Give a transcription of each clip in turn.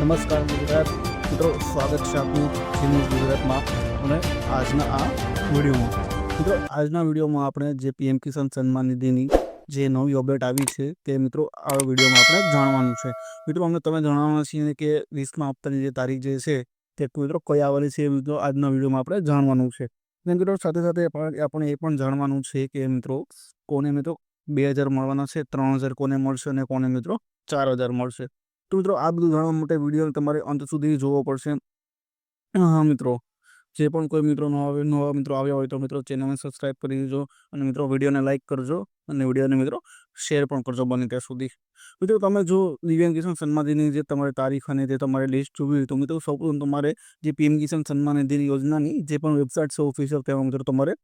નમસ્કાર ગુજરાત મિત્રો, સ્વાગત છે આપનું ન્યૂઝ ગુજરાતમાં અને આજના આ વિડીયોમાં. મિત્રો, આજના વિડીયોમાં આપણે જે પીએમ કિસાન સન્માન નિધિની જે નવી અપડેટ આવી છે તે મિત્રો આ વિડીયોમાં આપણે જાણવાનું છે. મિત્રો, અમે તમે જણાવવાના છીએ કે 20મા હપ્તાની જે તારીખ જે છે તે મિત્રો કઈ આવેલી છે, મિત્રો આજના વિડીયોમાં આપણે જાણવાનું છે. અને મિત્રો સાથે સાથે આપણે એ પણ જાણવાનું છે કે મિત્રો કોને મિત્રો 2000 મળવાના છે, 3000 કોને મળશે અને કોને મિત્રો 4000 મળશે. તો મિત્રો આ બધું જાણવા માટે વિડીયો તમારે અંત સુધી જોવો પડશે. હા મિત્રો, જે પણ કોઈ મિત્રો નવા મિત્રો આવ્યા હોય તો મિત્રો ચેનલને સબસ્ક્રાઈબ કરી દેજો અને મિત્રો વિડીયોને લાઇક કરજો અને વિડીયોને મિત્રો શેર પણ કરજો બને ત્યાં સુધી. મિત્રો, તમે જો દિવ્યાંગ કિસાન સન્માન નિધિની જે તમારી તારીખ અને જે તમારે લિસ્ટ જોવી હોય તો મિત્રો સૌપ્રથમ તમારે જે પીએમ કિસાન સન્માન નિધિ યોજનાની જે પણ વેબસાઇટ છે ઓફિશિયલ, તેમાં મિત્રો તમારે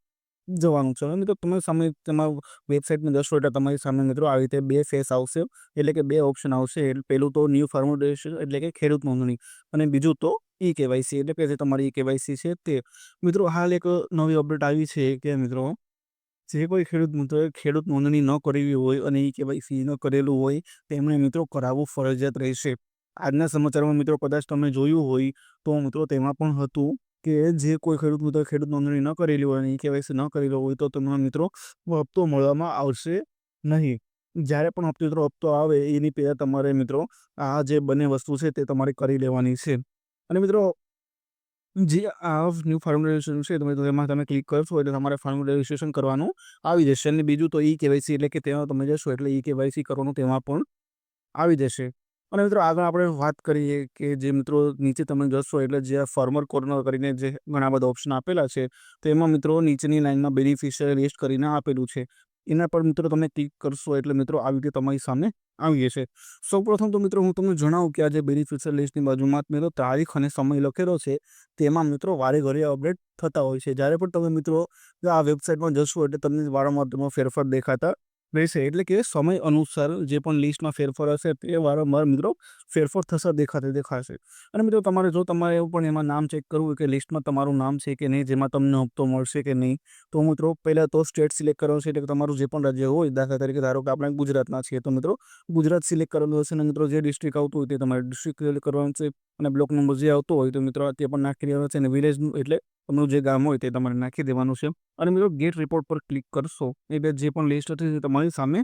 જવાનું છે. મિત્રો તમે સામે તમારા વેબસાઇટમાં જશો એટલે તમારી સામે મિત્રો આવી રીતે બે ફેસ આવશે, એટલે કે બે ઓપ્શન આવશે. પહેલું તો ન્યૂ ફાર્મર રજિસ્ટ્રેશન એટલે કે ખેડૂત નોંધણી, અને બીજું તો ઈ કેવાયસી એટલે કે જે તમારી ઈ કેવાયસી છે તે. મિત્રો હાલ એક નવી અપડેટ આવી છે કે મિત્રો જે કોઈ ખેડૂત મિત્રોએ ખેડૂત નોંધણી ન કરાવી હોય અને ઈ કેવાયસી ન કરેલું હોય તેમણે મિત્રો કરાવવું ફરજિયાત રહેશે. આજના સમાચારમાં મિત્રો કદાચ તમે જોયું હોય તો મિત્રો તેમાં પણ હતું કે જે કોઈ ખેડૂત મિત્રો ખેડૂત નોંધણી ન કરેલી હોય અને કેવાયસી ન કરેલો હોય તો તમને મિત્રો હપ્તો મળવામાં આવશે નહીં. જ્યારે પણ હપ્તો આવે એની પહેલાં તમારે મિત્રો આ જે બંને વસ્તુ છે તે તમારે કરી લેવાની છે. અને મિત્રો જે આ ન્યૂ ફાર્મ રજિસ્ટ્રેશન છે તેમાં તમે ક્લિક કરશો એટલે તમારે ફાર્મ રજિસ્ટ્રેશન કરવાનું આવી જશે. અને બીજું તો ઈ કેવાયસી એટલે કે તેમાં તમે જશો એટલે ઈ કેવાયસી કરવાનું તેમાં પણ આવી જશે. અને મિત્રો આગળ આપણે વાત કરીએ કે જે મિત્રો નીચે તમે જશો એટલે જે ફાર્મર કોર્નર કરીને જે ઘણા બધા ઓપ્શન આપેલા છે તેમાં મિત્રો નીચેની લાઇનમાં બેનિફિશિયરી લિસ્ટ કરીને આપેલું છે. એના પર મિત્રો તમે ક્લિક કરશો એટલે મિત્રો આવી રીતે તમારી સામે આવી જશે. સૌપ્રથમ તો મિત્રો હું તમને જણાવું કે આ જે બેનિફિશિયરી લિસ્ટની બાજુમાં મિત્રો તારીખ અને સમય લખેલો છે તેમાં મિત્રો વારે ઘડીએ અપડેટ થતા હોય છે. જ્યારે પણ તમે મિત્રો આ વેબસાઇટમાં જશો એટલે તમને વારંવાર તેમાં ફેરફાર દેખાતા રહેશે. એટલે કે સમય અનુસાર જે પણ લિસ્ટમાં ફેરફાર હશે તે વારંવાર મિત્રો ફેરફાર દેખાશે. અને મિત્રો તમારે જો તમારે એવું પણ એમાં નામ ચેક કરવું કે લિસ્ટમાં તમારું નામ છે કે નહીં, જેમાં તમને હપ્તો મળશે કે નહીં, તો મિત્રો પહેલાં તો સ્ટેટ સિલેક્ટ કરવાનું છે. એટલે કે તમારું જે પણ રાજ્ય હોય, દાખલા તરીકે ધારો કે આપણે ગુજરાતના છીએ તો મિત્રો ગુજરાત સિલેક્ટ કરેલું હશે. અને મિત્રો જે ડિસ્ટ્રિક્ટ આવતું હોય તે તમારે ડિસ્ટ્રિક્ટ સિલેક્ટ કરવાનું છે. અને બ્લોક નંબર જે આવતો હોય તો મિત્રો તે પણ નાખી દેવાનો છે. અને વિલેજનું એટલે તમારું જે ગામ હોય તે તમારે નાખી દેવાનું છે. અને મિત્રો ગેટ રિપોર્ટ પર ક્લિક કરશો એટલે જે પણ લિસ્ટ હતી તે તમારી સામે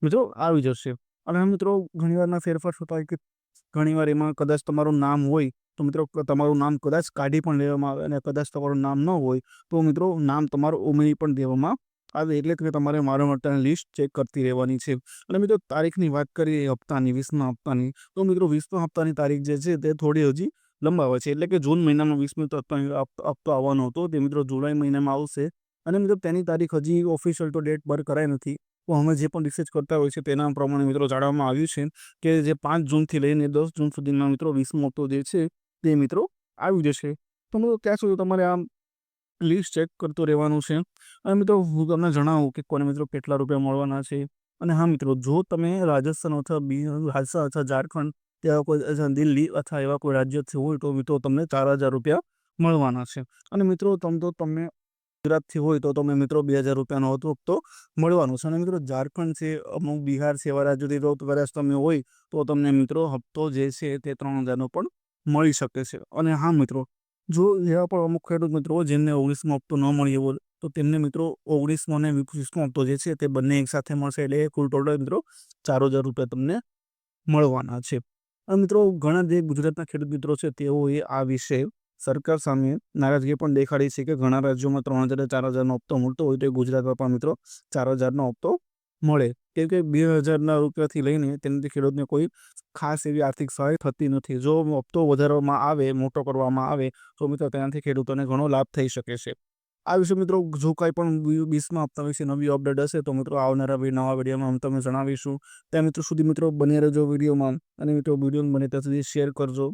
મિત્રો આવી જશે. અને મિત્રો ઘણીવારના ફેરફાર થતા હોય કે ઘણીવાર એમાં કદાચ તમારું નામ હોય તો મિત્રો તમારું નામ કદાચ કાઢી પણ લેવામાં આવે, અને કદાચ તમારું નામ ન હોય તો મિત્રો નામ તમારું ઉમેરી પણ દેવામાં આવે. એટલે કે તમારે વારંવાર લિસ્ટ ચેક કરતી રહેવાની છે. અને મિત્રો તારીખની વાત કરીએ હપ્તાની, 20મા હપ્તાની, તો મિત્રો 20મા હપ્તાની તારીખ જે છે તે થોડી હજી લંબાવે છે. એટલે કે જૂન મહિનામાં 20મો હપ્તો આવવાનો હતો તે મિત્રો જુલાઈ મહિનામાં આવશે. અને મિત્રો તેની તારીખ હજી ઓફિશિયલ તો ડેટ બર કરાઈ નથી. તો અમે જે પણ રિસર્ચ કરતા હોય છે તેના પ્રમાણે મિત્રો જાણવામાં આવ્યું છે કે જે 5 જૂનથી લઈને 10 જૂન સુધીમાં મિત્રો 20મો હપ્તો જે છે તે મિત્રો આવી જશે. તો મિત્રો ત્યાં સુધી તમારે આમ લિસ્ટ ચેક કરતું રહેવાનું છે. અને મિત્રો હું તમને જણાવું કે કોને મિત્રો કેટલા રૂપિયા મળવાના છે. અને હા મિત્રો, જો તમે રાજસ્થાન અથવા ઝારખંડ, તેવા કોઈ દિલ્હી અથવા એવા કોઈ રાજ્ય હોય તો મિત્રો તમને 4000 રૂપિયા મળવાના છે. અને મિત્રો તમને ગુજરાતથી હોય તો તમે મિત્રો 2000 રૂપિયાનો હપ્તો મળવાનો છે. અને મિત્રો ઝારખંડ છે, અમુક બિહાર છે, એવા રાજ્યોથી તો કદાચ તમે હોય તો તમને મિત્રો હપ્તો જે છે તે 3000નો પણ મળી શકે છે. અને હા મિત્રો, જો એવા પણ અમુક ખેડૂત મિત્રો જેમને 19મો હપ્તો ન મળ્યો હોય તો તેમને મિત્રો 19મો અને 20મો હપ્તો જે છે તે બંને એકસાથે મળશે. એટલે કુલ ટોટલ મિત્રો 4000 રૂપિયા તમને મળવાના છે. અને મિત્રો ઘણા જે ગુજરાતના ખેડૂત મિત્રો છે તેઓએ આ વિશે સરકાર સામે નારાજગી પણ દેખાડી છે કે ઘણા રાજ્યોમાં 3000 4000નો હપ્તો મળતો હોય તો ગુજરાતમાં પણ મિત્રો 4000નો હપ્તો મળે. કેમ કે 2000ના રૂપિયાથી લઈને તેનાથી ખેડૂતને કોઈ ખાસ એવી આર્થિક સહાય થતી નથી. જો હપ્તો વધારવામાં આવે, મોટો કરવામાં આવે તો મિત્રો તેનાથી ખેડૂતોને ઘણો લાભ થઈ શકે છે. આ વિશે મિત્રો જો કાંઈ પણ 20મા હપ્તા વિશે નવી અપડેટ હશે તો મિત્રો આવનારા નવા વિડીયોમાં અમે તમને જણાવીશું. ત્યાં મિત્રો સુધી મિત્રો બને રહેજો વિડીયોમાં. અને મિત્રો વિડીયો બને ત્યાં સુધી શેર કરજો.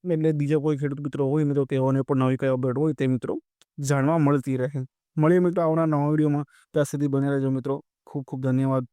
એટલે બીજા કોઈ ખેડૂત મિત્રો હોય મિત્રો તેઓને પણ નવી કઈ અપડેટ હોય તે મિત્રો જાણવા મળતી રહે. મળીએ મિત્રો આવનારા નવા વિડીયોમાં. ત્યાં સુધી બને રહેજો મિત્રો. ખૂબ ખૂબ ધન્યવાદ.